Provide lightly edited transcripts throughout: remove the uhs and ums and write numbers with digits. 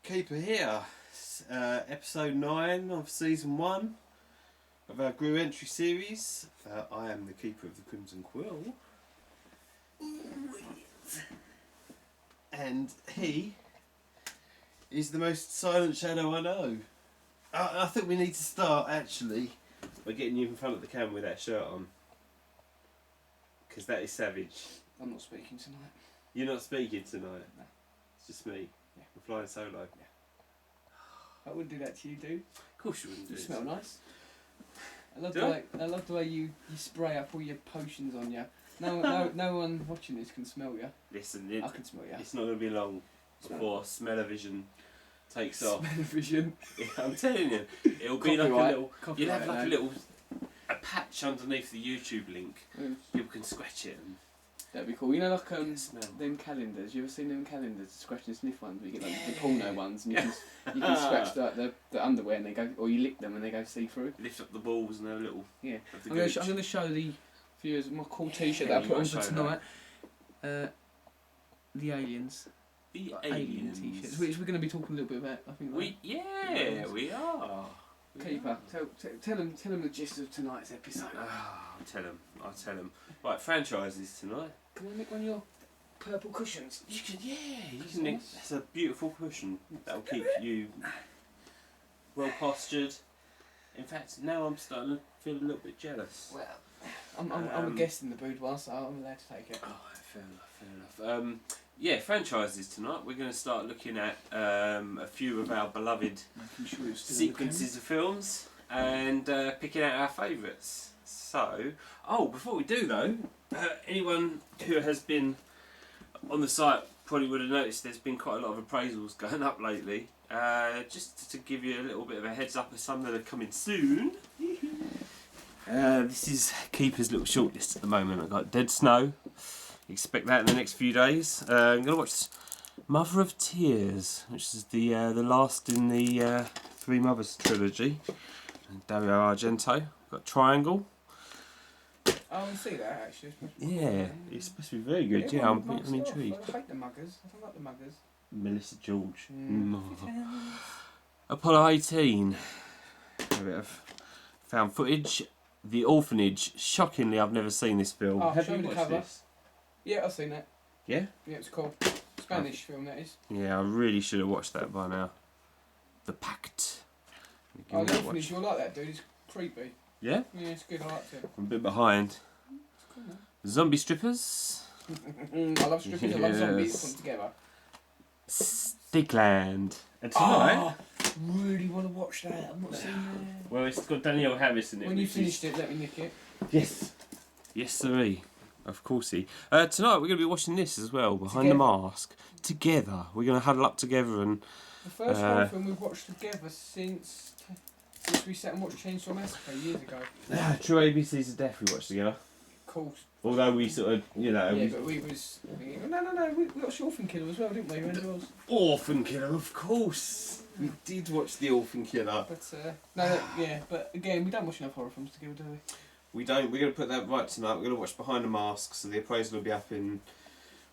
Keeper here. Episode 9 of Season 1 of our Grue entry series. I am the Keeper of the Crimson Quill. And he is the most silent shadow I know. I think we need to start actually by getting you in front of the camera with that shirt on. Because that is savage. I'm not speaking tonight. You're not speaking tonight? No. It's just me. Yeah. We're flying solo. Yeah. I wouldn't do that to you, dude. Of course you wouldn't do You it. smell nice. I love the way you spray up all your potions on you. No one watching this can smell you. Listen, I can smell you. it's not going to be long before smell-o-vision takes off. Smell-o-vision. I'm telling you, it'll be like a little. Copyright, You'll have like a patch underneath the YouTube link. People can scratch it and that'd be cool. You know, like smell. them calendars. You ever seen them calendars, scratch and sniff ones? Where you get like the porno ones, and you can scratch like the underwear, and they go, or you lick them and they go see through. Lift up the balls and they're little. Yeah. Of the I'm going to show the viewers my cool T-shirt that I you put on gotta for show tonight. The aliens. The Like alien T-shirts, which we're going to be talking a little bit about. I think. We are. Keeper, tell them the gist of tonight's episode. I'll tell them. Right, franchises tonight. Can we make one of your purple cushions? You can nick. That's a beautiful cushion. That'll keep you well postured. In fact, now I'm starting to feel a little bit jealous. Well, I'm a guest in the boudoir, so I'm allowed to take it. Oh, fair enough. Yeah, franchises tonight. We're going to start looking at a few of our beloved sequences of films and picking out our favourites. So, before we do though, anyone who has been on the site probably would have noticed there's been quite a lot of appraisals going up lately. Just to give you a little bit of a heads up of some that are coming soon. This is Keeper's little shortlist at the moment. I've got Dead Snow. Expect that in the next few days. I'm going to watch Mother of Tears, which is the last in the Three Mothers trilogy. And Dario Argento. Got Triangle. I want to see that actually. It's supposed to be very good. Yeah, I'm intrigued. I hate the muggers. I don't like the muggers. Melissa George. Apollo 18. A bit of found footage. The Orphanage. Shockingly, I've never seen this film. Oh, Have show you me the watched cover. this? Yeah, I've seen that. Yeah? Yeah, it's cool. Spanish film, that is. Yeah, I really should have watched that by now. The Pact. Oh, the Orphanage, you'll like that, dude. It's creepy. Yeah? Yeah, it's good. I liked it. I'm a bit behind. It's cool, man. Zombie Strippers. I love strippers. I love zombies. Put them together. Stickland. And tonight... really want to watch that. I've not seen that. Well, it's got Danielle Harris in it. When you finished it, let me nick it. Yes. Yes, sirree. Of course he. Tonight we're going to be watching this as well, Behind the Mask. Together. We're going to huddle up together and... The first horror film we've watched together since we sat and watched Chainsaw Massacre years ago. True ABCs of Death we watched together. Of course. Although we sort of, Yeah, but we was... No, we watched Orphan Killer as well, didn't we? When it was... Orphan Killer, of course. We did watch The Orphan Killer. But, but again, we don't watch enough horror films together, do we? We don't. We're going to put that right tonight. We're going to watch Behind the Mask, so the appraisal will be up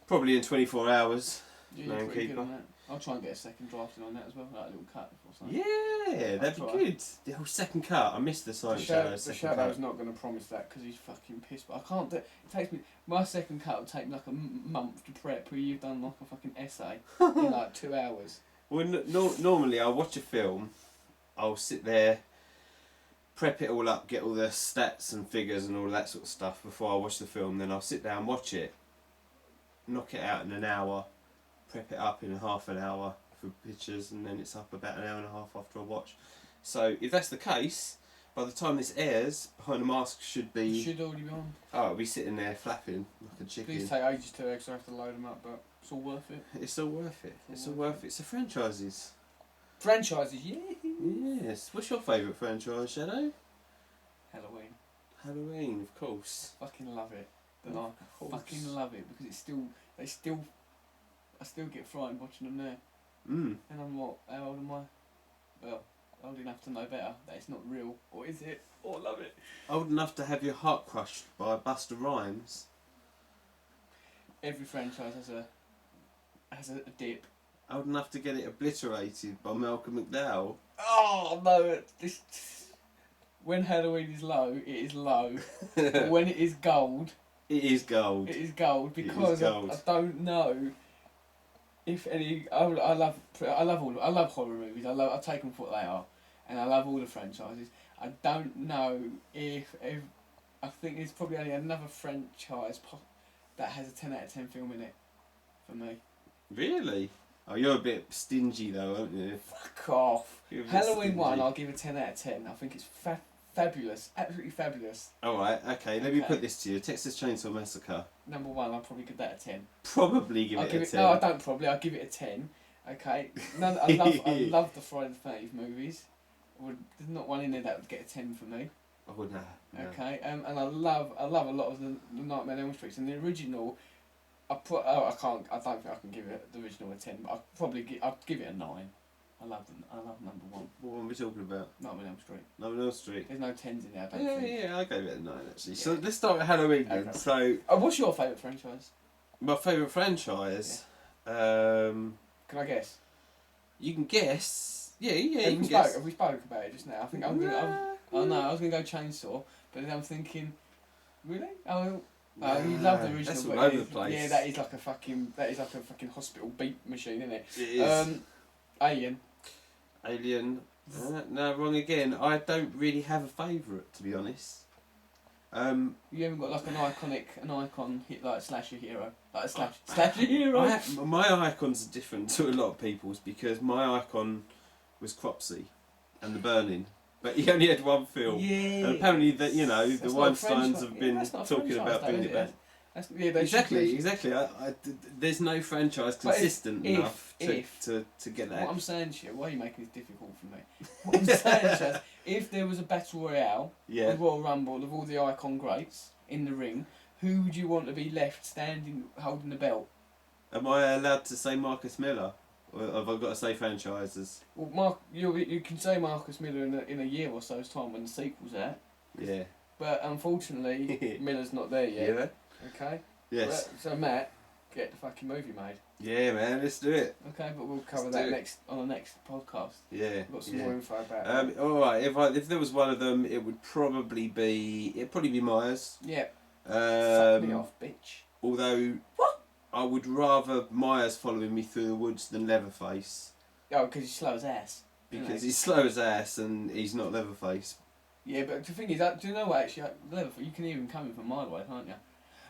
probably in 24 hours. Yeah, you're pretty good on that. I'll try and get a second draft in on that as well, like a little cut or something. Yeah, that'd be good. The whole second cut. I missed the Silent Shadow. The Shadow's not going to promise that because he's fucking pissed. But I can't do it. It takes me. My second cut will take me like a month to prep, where you've done like a fucking essay in like 2 hours. Well, normally I'll watch a film, I'll sit there, prep it all up, get all the stats and figures and all that sort of stuff before I watch the film. Then I'll sit down, watch it, knock it out in an hour, prep it up in half an hour for pictures, and then it's up about an hour and a half after I watch. So if that's the case, by the time this airs, Behind the Mask should already be on. Oh, it'll be sitting there flapping like a chicken. These take ages to because I have to load them up, but it's all worth it. It's all worth it. It's all worth it. It's the franchises. Franchises, yeah. Yes. What's your favourite franchise, Shadow? Halloween. Halloween, of course. Fucking love it. Fucking love it because I still get frightened watching them there. And I'm what? How old am I? Well, old enough to know better that it's not real, or is it? Oh, I love it. Old enough to have your heart crushed by Busta Rhymes. Every franchise has a dip. old enough to get it obliterated by Malcolm McDowell. Oh no! When Halloween is low, it is low. But when it is gold, it is gold. It is gold because I don't know if any. I love horror movies. I take them for what they are, and I love all the franchises. I don't know if I think there's probably only another franchise that has a 10 out of 10 film in it for me. Really? Oh, you're a bit stingy though, aren't you? Fuck off. Halloween 1, I'll give a 10 out of 10. I think it's fabulous, absolutely fabulous. Alright, okay, let me put this to you. Texas Chainsaw Massacre. Number 1, I'll probably give that a 10. Probably give it a 10. No, I don't probably, I'll give it a 10. Okay. I love the Friday the 13th movies. There's not one in there that would get a 10 for me. Oh, no. Okay, and I love a lot of the Nightmare on Elm Street. And the original, I don't think I can give it the original a 10, but I'll give it a 9. I love number 1. What one are we talking about? Nightmare on Elm Street. Nightmare on Elm Street. There's no 10s in there, I don't think. Yeah, I gave it a 9 actually. Yeah. So let's start with Halloween then. Okay. So, what's your favourite franchise? My favourite franchise? Yeah. Can I guess? You can guess. Yeah, you can guess. guess. Have we spoke about it just now? I think I'm gonna. I was gonna go Chainsaw, but then I'm thinking, really? You love the original. That's all over the place. Yeah, that is like a fucking hospital beat machine, isn't it? It is. Alien. No, wrong again. I don't really have a favourite, to be honest. You haven't got like an icon hit like a slasher hero, like a slasher hero. My icons are different to a lot of people's because my icon was Cropsey and The Burning. But he only had one film. Yeah. And apparently the Weinsteins have been talking about bringing it back. Exactly. There's no franchise consistent enough to get that. What I'm saying to you, why are you making this difficult for me? What I'm saying to you, if there was a battle royale, a Royal Rumble of all the icon greats in the ring, who would you want to be left standing holding the belt? Am I allowed to say Marcus Miller? Or have I got to say franchises? Well, you can say Marcus Miller in a year or so's time when the sequel's out. Yeah. But unfortunately, Miller's not there yet. Yeah. Okay? Yes. So Matt, get the fucking movie made. Yeah, man, let's do it. Okay, but we'll cover that on the next podcast. Yeah. We've got some more info about it. Alright, if there was one of them, it'd probably be Myers. Yeah. Fuck me off, bitch. Although... What? I would rather Myers following me through the woods than Leatherface. Oh, because he's slow as ass. Because he's slow as ass and he's not Leatherface. Yeah, but the thing is, do you know what, actually, Leatherface, you can even come in from my way, can't you?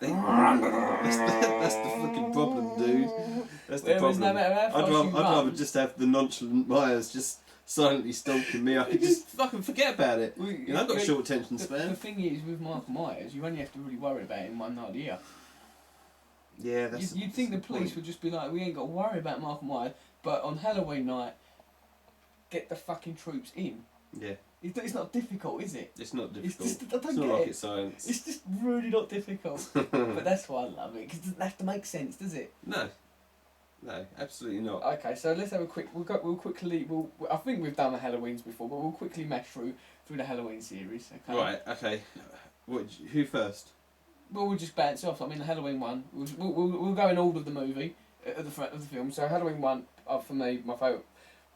That's the fucking problem, dude. That's the problem. No matter how fast I'd rather just have the nonchalant Myers just silently stalking me. I could just fucking forget about it. I've got a short attention span. The thing is, with Michael Myers, you only have to really worry about him one night a year. Yeah, that's. You'd think the police would just be like, we ain't got to worry about Michael Myers, but on Halloween night, get the fucking troops in. Yeah. It's not difficult, is it? It's not difficult. It's not rocket science. It's just really not difficult. But that's why I love it, because it doesn't have to make sense, does it? No, absolutely not. Okay, so let's have a quick. I think we've done the Halloweens before, but we'll quickly mash through the Halloween series. Okay. Right. Okay. Who first? Well, we'll just bounce off. I mean, the Halloween one. We'll go in order of the movie, at the front of the film. So Halloween 1, for me, my favourite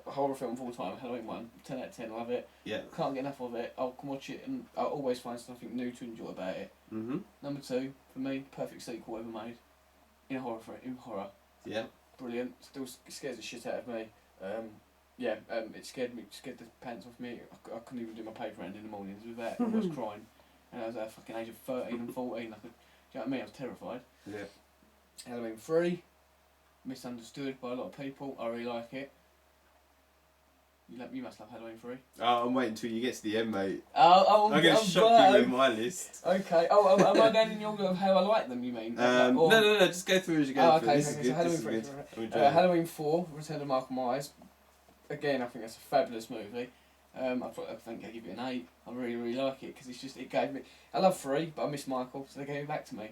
horror film of all time. Halloween 1, 10 out of 10. Love it. Yeah. Can't get enough of it. I'll watch it and I'll always find something new to enjoy about it. Mhm. Number 2, for me, perfect sequel ever made. In horror. Yeah. Brilliant. Still scares the shit out of me. It scared the pants off me. I couldn't even do my paper round in the mornings with that. I was crying. And I was at a fucking age of 13 and 14. Do you know what I mean? I was terrified. Yeah. Halloween 3, misunderstood by a lot of people. I really like it. You must love Halloween 3. Oh, I'm waiting until you get to the end, mate. I'm going to shock you with my list. Okay. Am I going in the order of how I like them, you mean? No, just go through as you go through. This is good. Halloween 3. Halloween 4, Return of Michael Myers. Again, I think that's a fabulous movie. I think I give it an 8. I really, really like it because it gave me. I love 3, but I miss Michael, so they gave it back to me.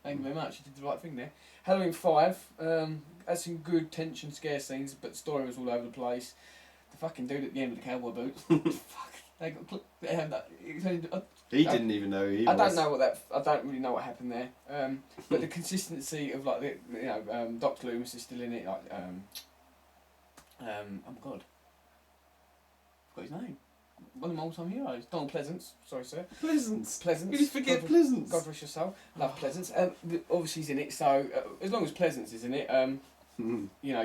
Thank you very much. You did the right thing there. Halloween 5 had some good tension scare scenes, but the story was all over the place. The fucking dude at the end with the cowboy boots. Fuck. He didn't even know who he was. I don't really know what happened there. But the consistency of Dr. Loomis is still in it. Oh my god, I forgot his name. One of my all-time heroes, Donald Pleasance. Sorry, sir. Pleasance. Pleasance. Did you forget Pleasance? God rest your soul. Love Pleasance. Obviously he's in it, so as long as Pleasance is in it, you know,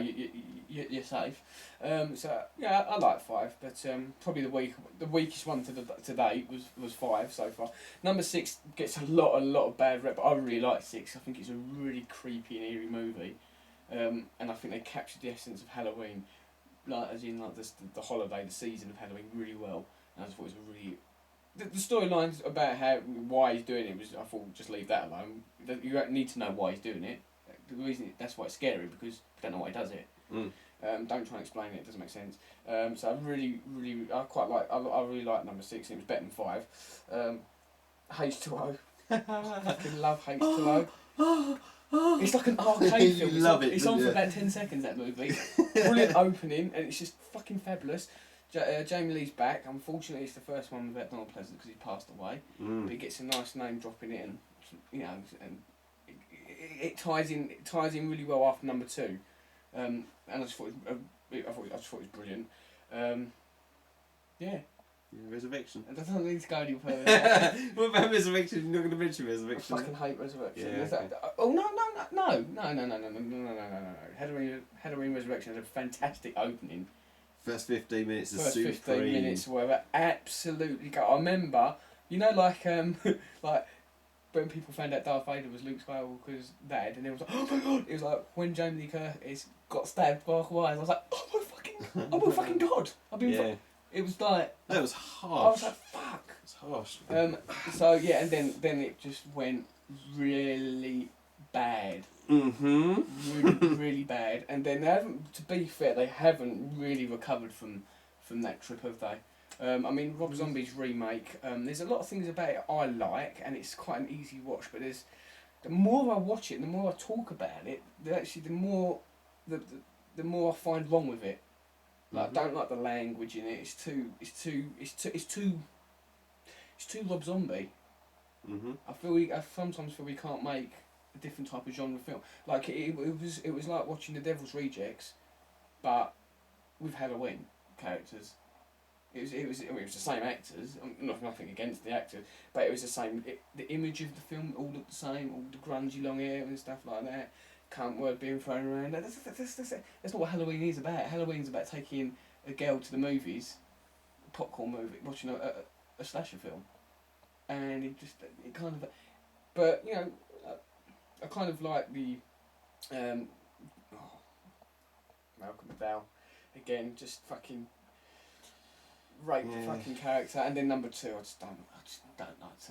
you're safe. So yeah, I like 5, but probably the weakest one to date was 5 so far. Number 6 gets a lot of bad rep, but I really like 6. I think it's a really creepy and eerie movie, and I think they captured the essence of Halloween, like as in like the holiday, the season of Halloween, really well. And I just thought it was a really the storylines about why he's doing it was, I thought, just leave that alone. You don't need to know why he's doing it. The reason that's why it's scary, because you don't know why he does it. Don't try and explain it doesn't make sense. So I really I really like number 6. It was better than 5. H2O. I fucking love H2O. It's like an arcade film. It's on for about 10 seconds, that movie. Brilliant opening, and it's just fucking fabulous. Jamie Lee's back. Unfortunately, it's the first one without Donald Pleasance because he passed away. But he gets a nice name dropping in, you know, and it ties in really well after number 2. And I just thought it was brilliant. Yeah. Resurrection. It doesn't need to go any further. What about Resurrection? You're not going to mention Resurrection. I fucking hate Resurrection. Yeah, okay. Oh no! Halloween Resurrection has a fantastic opening. First 15 minutes is First super 15 minutes, or whatever, absolutely go. I remember, you know, like like when people found out Darth Vader was Luke Skywalker's dad, and it was like, oh my god! It was like when Jamie Lee Curtis got stabbed by Hawaii. I was like, oh my fucking god! It was like that was harsh. I was like, fuck. It's harsh. So yeah, and then it just went really bad. Really bad. And then they haven't. To be fair, they haven't really recovered from that trip, have they? I mean, Rob Zombie's remake. There's a lot of things about it I like, and it's quite an easy watch. But the more I watch it, and the more I talk about it, the more I find wrong with it. Like, I don't like the language in it. It's too Rob Zombie. I sometimes feel we can't make a different type of genre film. Like it was like watching The Devil's Rejects, but with Halloween characters. It was the same actors. Nothing against the actors, but it was the same. The image of the film all looked the same. All the grungy long hair and stuff like that. Cunt word being thrown around. That's not what Halloween is about. Halloween's about taking a girl to the movies, a popcorn movie, watching a slasher film, and it kind of. But you know, I kind of like the Malcolm McDowell again, just fucking raped the fucking character, and then number 2, I just don't like it.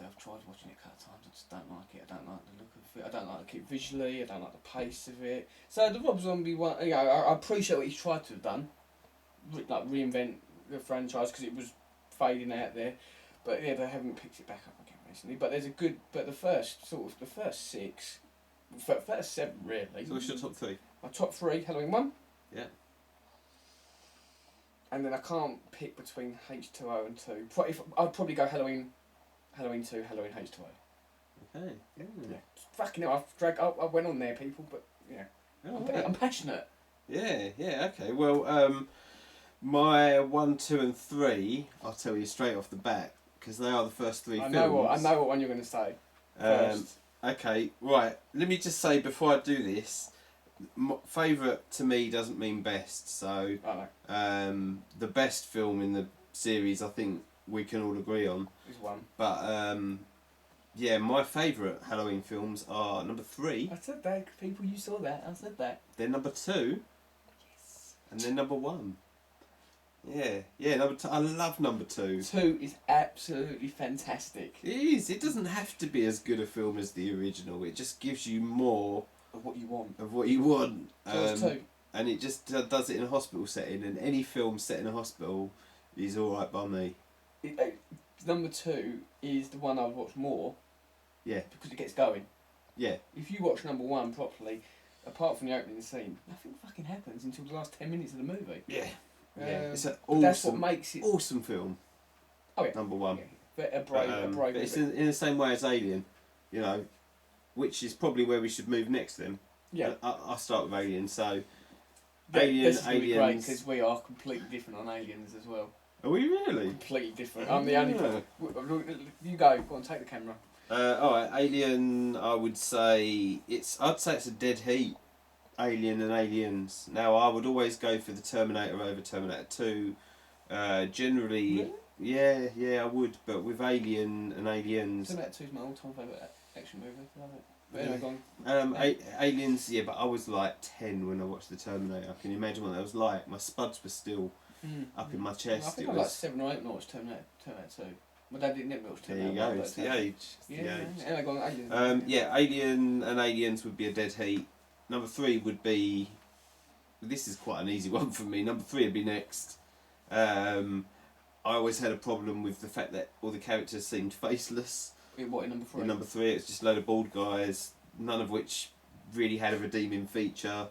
I've tried watching it a couple of times. I just don't like it. I don't like the look of it. I don't like it visually. I don't like the pace of it. So the Rob Zombie one, you know, I appreciate what he's tried to have done, like reinvent the franchise because it was fading out there. But yeah, they haven't picked it back up again recently. But there's a good. But the first 6, first 7 really. So what's your top 3? My top 3: Halloween 1. Yeah. And then I can't pick between H2O and 2. I'd probably go Halloween 2, Halloween H2O. Okay. Yeah. Fucking hell, I went on there, people, but yeah. I'm passionate. Yeah, okay. Well, my 1, 2 and 3, I'll tell you straight off the bat, because they are the first 3 films. I know what one you're going to say. Okay, right. Let me just say before I do this, favourite to me doesn't mean best, so the best film in the series I think we can all agree on is 1. But yeah, my favourite Halloween films are number 3. I said that, people, you saw that, I said that. Then number 2. Yes. And then number 1. Yeah, number 2. I love number 2. 2 is absolutely fantastic. It is. It doesn't have to be as good a film as the original. It just gives you more of what you want. So it's 2. And it just does it in a hospital setting, and any film set in a hospital is alright by me. Number 2 is the one I would watch more. Yeah. Because it gets going. Yeah. If you watch number 1 properly, apart from the opening scene, nothing fucking happens until the last 10 minutes of the movie. Yeah. It's an awesome, that's what makes it awesome film. Oh yeah. Number 1. Yeah. But a brave but it's in the same way as Alien, you know, which is probably where we should move next then. Yeah. I'll start with Alien. So This is going to be great Aliens. because we are completely different on Aliens as well. Are we really? Completely different. I'm the only. You go on, take the camera. Alright, Alien, I would say I'd say it's a dead heat. Alien and Aliens. Now, I would always go for the Terminator over Terminator 2. Generally, Really? yeah, I would. But with Alien and Aliens, Terminator 2 is my all-time favourite action movie. Love it. But anyway, go on. Aliens, yeah, but I was like 10 when I watched the Terminator. Can you imagine what that was like? My spuds were still up in my chest. I think I was like 7 or 8 when I watched Terminator 2. My dad didn't watch There Terminator. you go, it's the age. Yeah. Anyway, go on, Aliens. Alien and Aliens would be a dead heat. Number 3 would be. This is quite an easy one for me. Number 3 would be next. I always had a problem with the fact that all the characters seemed faceless. In number 3? In number 3, it's just a load of bald guys, none of which really had a redeeming feature.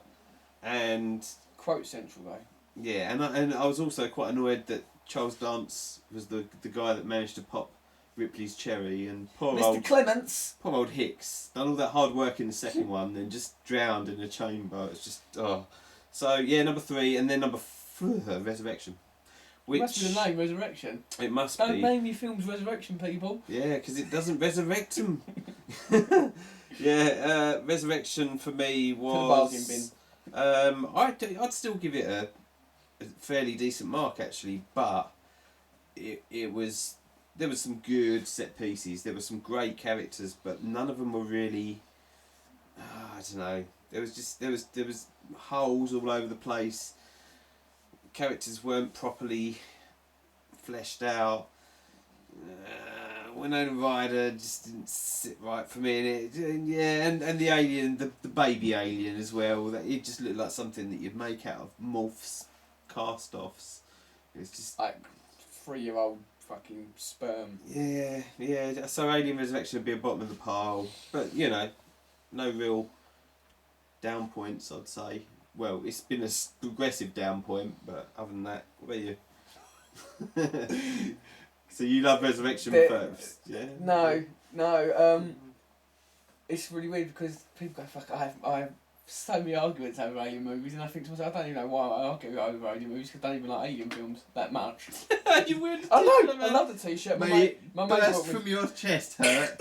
And. Quote central, though. Yeah, and I was also quite annoyed that Charles Dance was the guy that managed to pop Ripley's cherry, and Mr. Clements. poor old Hicks done all that hard work in the second one, then just drowned in a chamber. It's just So yeah, number 3, and then number 4, Resurrection. Which It must be the name, Resurrection. It must Don't be. name your films Resurrection, people. Yeah, because it doesn't resurrect them. Resurrection for me was. To the bargain bin. I'd still give it a fairly decent mark actually, but it was, there was some good set pieces, there were some great characters, but none of them were really, I don't know, there was holes all over the place, characters weren't properly fleshed out, Winona Ryder just didn't sit right for me, and the alien, the baby alien as well, that it just looked like something that you'd make out of morphs, cast-offs. It's just like 3-year-old fucking sperm. Yeah. So Alien Resurrection would be a bottom of the pile, but no real down points, I'd say. Well, it's been a progressive down point, but other than that, what about you? So you love Resurrection first, yeah? No. It's really weird because people go, fuck, I have so many arguments over alien movies, and I think to myself, I don't even know why I argue over alien movies, because I don't even like alien films that much. You would. I know, I love the t-shirt. Mate, my burst from your chest hurt.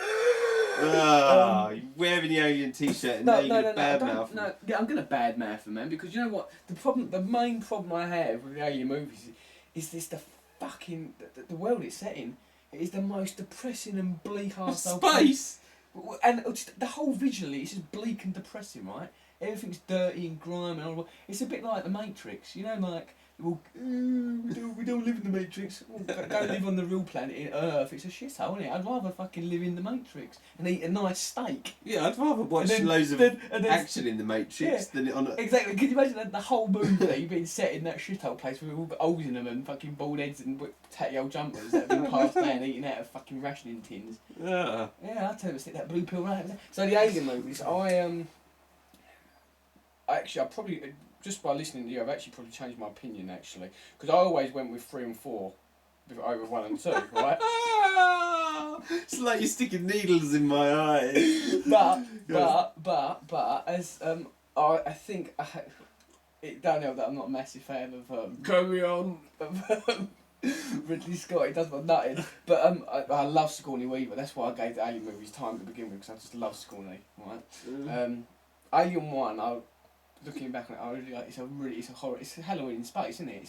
You're wearing the alien t-shirt and now you're going to badmouth them. Yeah, I'm going to badmouth them, man, because you know what? The main problem I have with the alien movies is this, the fucking, the world it's set in. It is the most depressing and bleak arsehole space! And just, the whole visually, it's just bleak and depressing, right? Everything's dirty and grimy and all. It's a bit like the Matrix, like, well, we don't live in the Matrix. Well, go live on the real planet, in Earth. It's a shithole, isn't it? I'd rather fucking live in the Matrix and eat a nice steak. Yeah, I'd rather watch loads of action in the Matrix than on a... Exactly. Can you imagine the whole movie being set in that shithole place with all the holes in them and fucking bald heads and tatty old jumpers that have been passed down eating out of fucking rationing tins? Yeah. Yeah, I'd tell them to stick that blue pill right there. So the alien movies, I probably, just by listening to you, I've actually probably changed my opinion actually, because I always went with 3 and 4 over 1 and 2, right? It's like you're sticking needles in my eyes. but as I think it don't help that I'm not a massive fan of Carry on. Ridley Scott. He does my nutting, but I love Sigourney Weaver. That's why I gave the alien movies time to begin with, because I just love Sigourney, right? Alien 1, looking back on it, I really like. It's a horror. It's Halloween in space, isn't it?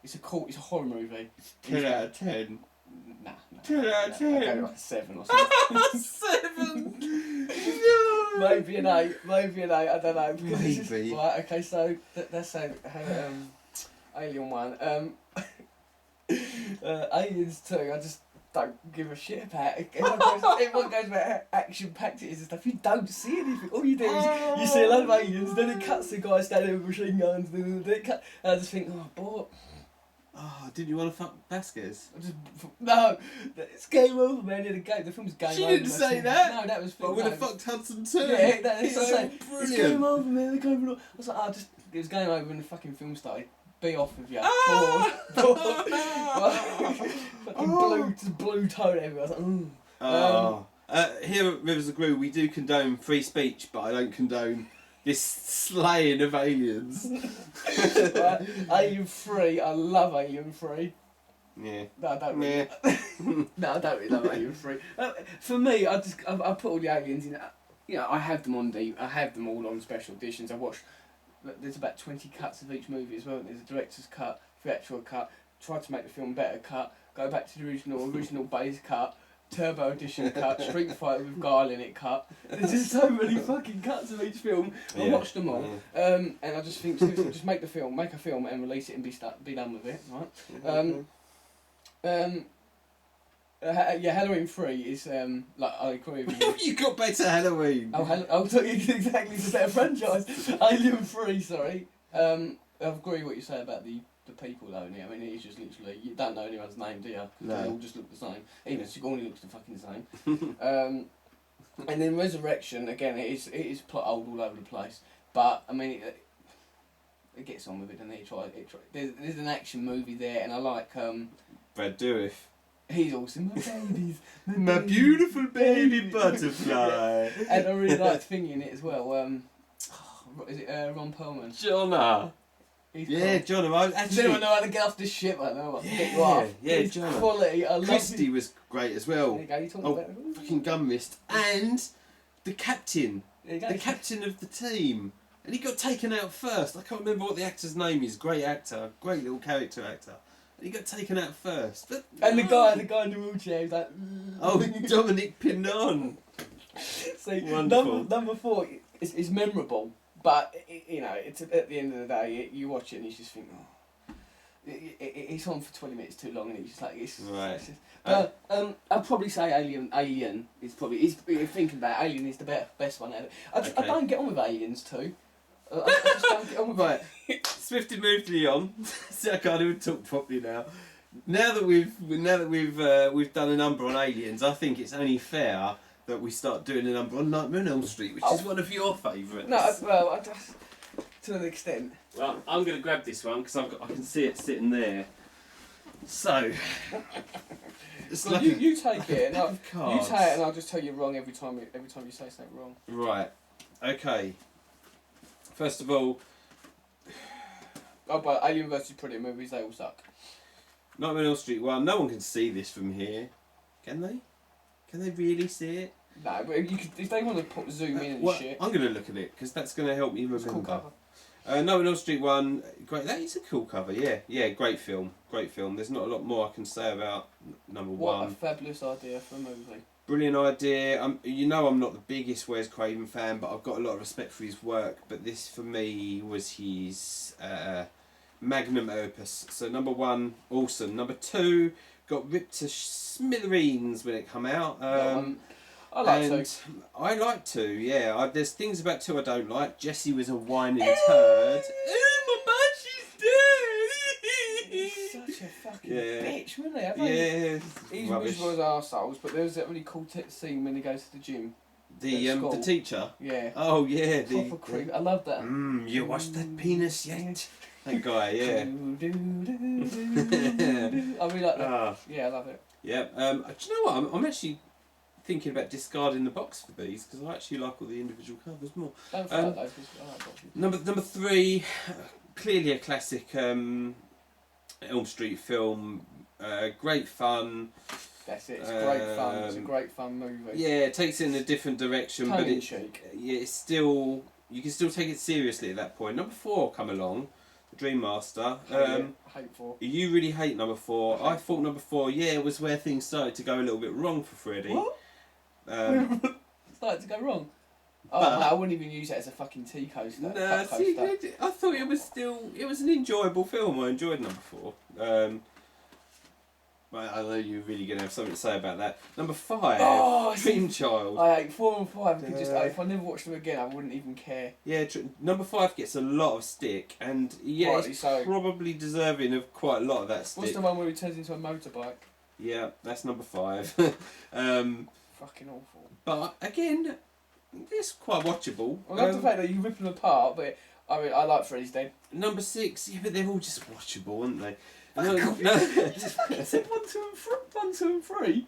It's a horror movie. 10 out of 10. Nah. 10 out of 10. I gave it like a 7 or something. 7. No. Maybe an 8. I don't know. Maybe. Right. Okay. So that's Alien 1. Aliens 2. I just don't give a shit about it. Everyone goes about how action-packed it is and stuff. You don't see anything. All you do is you see a lot of aliens, then it cuts the guy standing with machine guns, then it cuts, and I just think, oh, boy. Oh, didn't you want to fuck Vasquez? No, it's game over, man. The film's game over. She didn't say that. No, that was. I would have fucked Hudson too. Yeah, that's what I'm saying. Brilliant. It's game over, man. I was like, it was game over when the fucking film started. Be off with you. Bored. Fucking blue tone everywhere. I was like, Here at Rivers of Grue, we do condone free speech, but I don't condone this slaying of aliens. Right, Alien 3, I love Alien 3. Yeah. No, I don't really. No, I don't really love Alien 3. For me, I put all the aliens in. You know, I have them on I have them all on special editions. I watched. There's about 20 cuts of each movie as well. There's a director's cut, theatrical cut. Try to make the film better cut. Go back to the original base cut. Turbo edition cut, Street Fighter with Guile in it cut. There's just so many fucking cuts of each film. I watched them all, and I just think just make a film and release it and be done with it, right? Halloween 3 is like I agree with you. You got better Halloween. Oh, exactly, it's a better franchise. Alien 3, sorry. I agree with what you say about the people though. I mean, it's just literally you don't know anyone's name, do you? No. They all just look the same. Even Sigourney looks the fucking same. And then Resurrection again. It is plot old all over the place, but I mean it gets on with it, and it try. There's an action movie there, and I like Brad Dourif. He's awesome. My babies, my beautiful baby butterfly. And I really liked Thingy in it as well. Is it Ron Perlman? Jonah. Yeah, cool. Jonah. Does anyone know how to get off this ship? I know. Get you off. Yeah, It's Jonah. quality. I love Christie it. was great as well. There you go. You talking about Fucking gun mist. And the captain. There you go. The captain of the team. And he got taken out first. I can't remember what the actor's name is. Great actor. Great little character actor. And he got taken out first. But And the guy in the wheelchair, he's like. Oh, Dominic Pinon. See, Wonderful. number 4 is memorable, but you know, it's at the end of the day, you watch it and you just think, oh, it's on for 20 minutes too long, and it's just like it's. Right. It's just, I'd probably say Alien is probably. Thinking about it, Alien is the best one ever. I don't get on with Aliens too. I just don't get on with Right. Swifty moved on. See, I can't even talk properly now. Now that we've done a number on Aliens, I think it's only fair that we start doing a number on Nightmare on Elm Street, which is one of your favourites. No, well, I just to an extent. Well, I'm going to grab this one because I can see it sitting there. So, it's Well, like you take it, and you cards. take it, and I'll just tell you wrong every time you say something wrong. Right. Okay. First of all, Oh, but Alien vs Predator movies, they all suck. Nightmare on Elm Street 1. No one can see this from here, can they? Can they really see it? No, but if they want to zoom in and shit. I'm going to look at it because that's going to help me It's a remember. cool cover. Nightmare on Elm Street 1, great. That is a cool cover. Yeah, great film. There's not a lot more I can say about number What 1. a fabulous idea for a movie. Brilliant idea. I'm not the biggest Wes Craven fan, but I've got a lot of respect for his work. But this, for me, was his magnum opus. So number 1, awesome. Number 2, got ripped to smithereens when it come out. I like to. I like to, yeah. There's things about 2 I don't like. Jessie was a whining turd. Oh, my man, she's dead. Such a fucking bitch, wasn't he? Yeah. He's Rubbish. miserable as arseholes, but there was that really cool scene when he goes to the gym. The teacher. Yeah. Oh yeah. Proper creep. I love that. You watched that penis yet? That guy, yeah. I really like that. Yeah, I love it. Yeah. Do you know what? I'm actually thinking about discarding the box for these because I actually like all the individual covers more. Don't forget those. I like boxes. Number 3, clearly a classic Elm Street film. Great fun. That's it. It's great fun. It's a great fun movie. Yeah, it takes it in a different direction, but Tongue in cheek. Yeah, it's still, you can still take it seriously at that point. Number 4 come along, The Dream Master. Hateful. You really hate number 4. I thought number 4, was where things started to go a little bit wrong for Freddy. What? Started to go wrong. Oh, But- no, I wouldn't even use it as a fucking tea coaster. No, cup see, coaster. I thought it was an enjoyable film. I enjoyed number 4. But I know you're really going to have something to say about that. Number 5, Dream Child. I hate 4 and 5. If I never watched them again, I wouldn't even care. Yeah, number 5 gets a lot of stick, and Rightly it's so. probably deserving of quite a lot of that stick. What's the one where he turns into a motorbike? Yeah, that's number 5. Fucking awful. But again, it's quite watchable. I love the fact that you rip them apart, but I mean, I like Freddy's Dead. Number 6, but they're all just watchable, aren't they? I said 1, 2 and 3.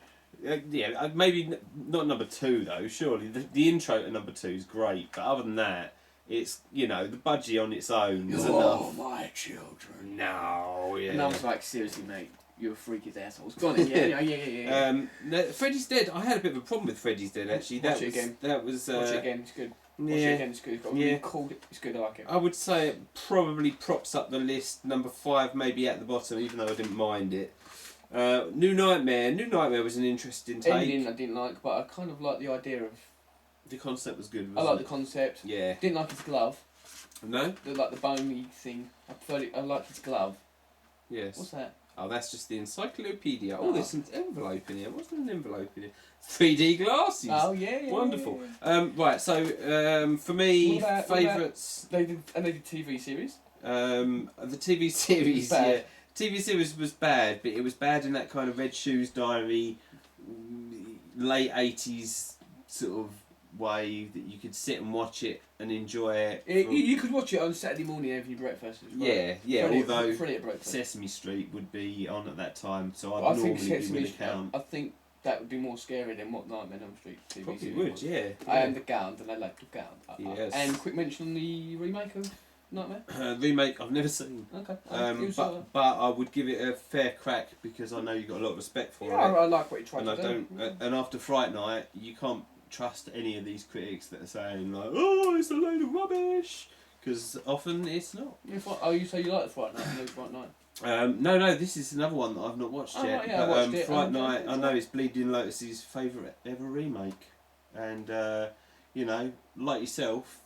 Maybe not number 2 though. Surely the intro to number 2 is great, but other than that, it's the budgie on its own is You're enough. my children. No, yeah. And I was like, seriously, mate, you're a freaky assholes. Go on, yeah. No, Freddy's Dead. I had a bit of a problem with Freddy's Dead actually. Watch it again. That was. Watch it again. It's good. Watch it again. It's good. It's got a really cool. It's good. I like it. I would say it probably props up the list. Number 5, maybe at the bottom, even though I didn't mind it. New Nightmare. New Nightmare was an interesting take. Ending I didn't like, but I kind of like the idea of. The concept was good. I like the concept. Yeah. Didn't like his glove. No. The bony thing. I preferred it. I like his glove. Yes. What's that? Oh, that's just the encyclopedia. Oh, there's an envelope in here. What's an envelope in here? 3D glasses. Oh yeah. Wonderful. Yeah. Right. So for me, favourites. They did TV series. The TV series. Yeah. TV series was bad, but it was bad in that kind of Red Shoes Diary, late 80s sort of way that you could sit and watch it and enjoy it. You could watch it on Saturday morning having your breakfast. Yeah. Although breakfast. Sesame Street would be on at that time, so I'd I normally think be with account. I think that would be more scary than what Nightmare on Elm Street TV Probably series would, was. yeah. I am the Gown, and I like the Gown. Yes. And quick mention on the remake of Nightmare. Remake I've never seen. Okay. But I would give it a fair crack because I know you've got a lot of respect for it. I like what you tried and to do. And after Fright Night, you can't trust any of these critics that are saying like, "Oh, it's a load of rubbish," because often it's not. You say you like Fright Night? No, this is another one that I've not watched yet. Right, I watched it. Fright Night, I know it's Bleeding Lotus's favourite ever remake, and like yourself,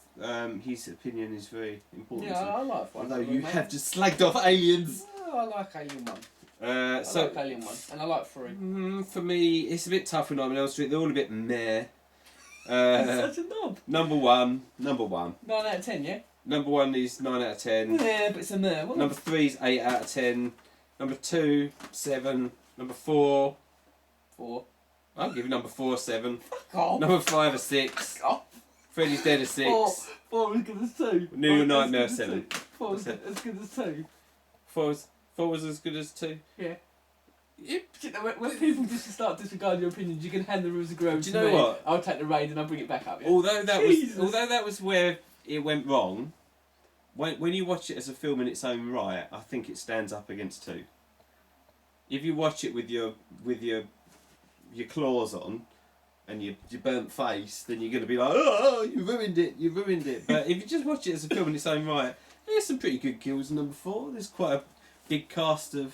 his opinion is very important. Yeah, I like Fright Night. Although you have just slagged off Aliens. I like Alien 1. I like Alien 1, and I like 3. For me, it's a bit tough with Nightmare on Elm Street. They're all a bit meh. Such a knob. Number one. 9 out of 10, yeah? Number 1 is 9 out of 10. Yeah, but it's a meh. Number 3 is 8 out of 10. Number 2, 7. Number 4. 4. I'll give you number 4 7. Fuck off. Number 5 is 6. Fuck off. Freddy's Dead is 6. 4 as good as 2. New Nightmare 7. 4 as good as 2. 4 was as good as 2. Yeah. When people just start disregarding your opinions, you can hand the rules of Grue. Do you know what? I'll take the reins and I'll bring it back up. Yeah? Although that was where it went wrong. When you watch it as a film in its own right, I think it stands up against 2. If you watch it with your claws on and your burnt face, then you're going to be like, "Oh, you ruined it." But if you just watch it as a film in its own right, there's some pretty good kills in number 4. There's quite a big cast of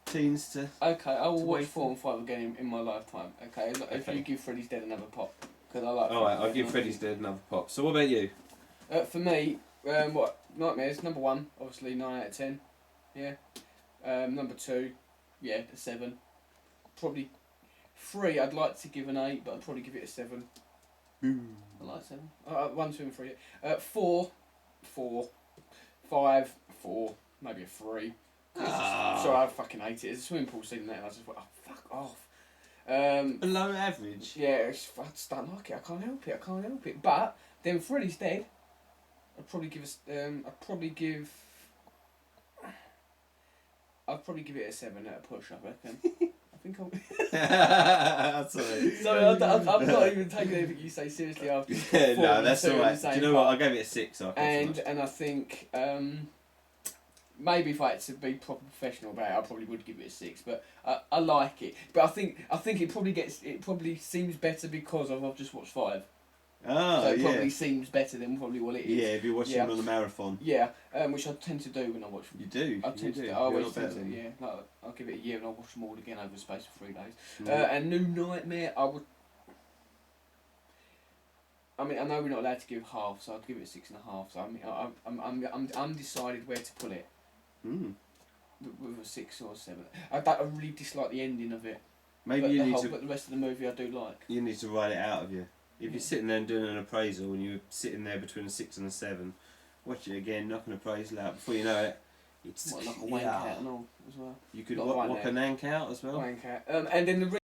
teens to. Okay, I will watch 4 and 5 again in my lifetime. Okay, if you give Freddy's Dead another pop, because I like. Alright, I'll give Freddy's Dead another pop. So what about you? For me, Nightmares, number 1, obviously 9 out of 10. Yeah. Number 2, yeah, a 7. Probably 3, I'd like to give an 8, but I'd probably give it a 7. I like 7. 1, 2 and 3. 4, 5, 4, maybe a 3. Sorry, I fucking hate it. There's a swimming pool scene there and I just went, oh, fuck off. Below average? Yeah, I just don't like it. I can't help it. But then Freddy's Dead, I'd probably give it a 7 at a push, I reckon. I think I'll... Sorry, I'm not even taking anything you say seriously after. Yeah, no, that's alright. Do you know what? I gave it a 6. So and I think maybe if I had to be proper professional about it, I probably would give it a 6. But I like it. But I think it probably seems better because I've just watched 5. So it probably seems better than probably what it is. Yeah, if you're watching them on the marathon. Yeah, which I tend to do when I watch them. You do? I always tend to, yeah. Like, I'll give it a year and I'll watch them all again over the space of 3 days. And New Nightmare, I would... I mean, I know we're not allowed to give half, so I'd give it a 6.5. So I mean, I'm undecided where to put it. With a 6 or a 7. I really dislike the ending of it. Maybe but the rest of the movie I do like. You need to write it out of you. If you're sitting there and doing an appraisal and you're sitting there between a 6 and a 7, watch it again, knock an appraisal out. Before you know it, it's like a wank out and all as well. You could knock a nank out as well. Wank out. And then the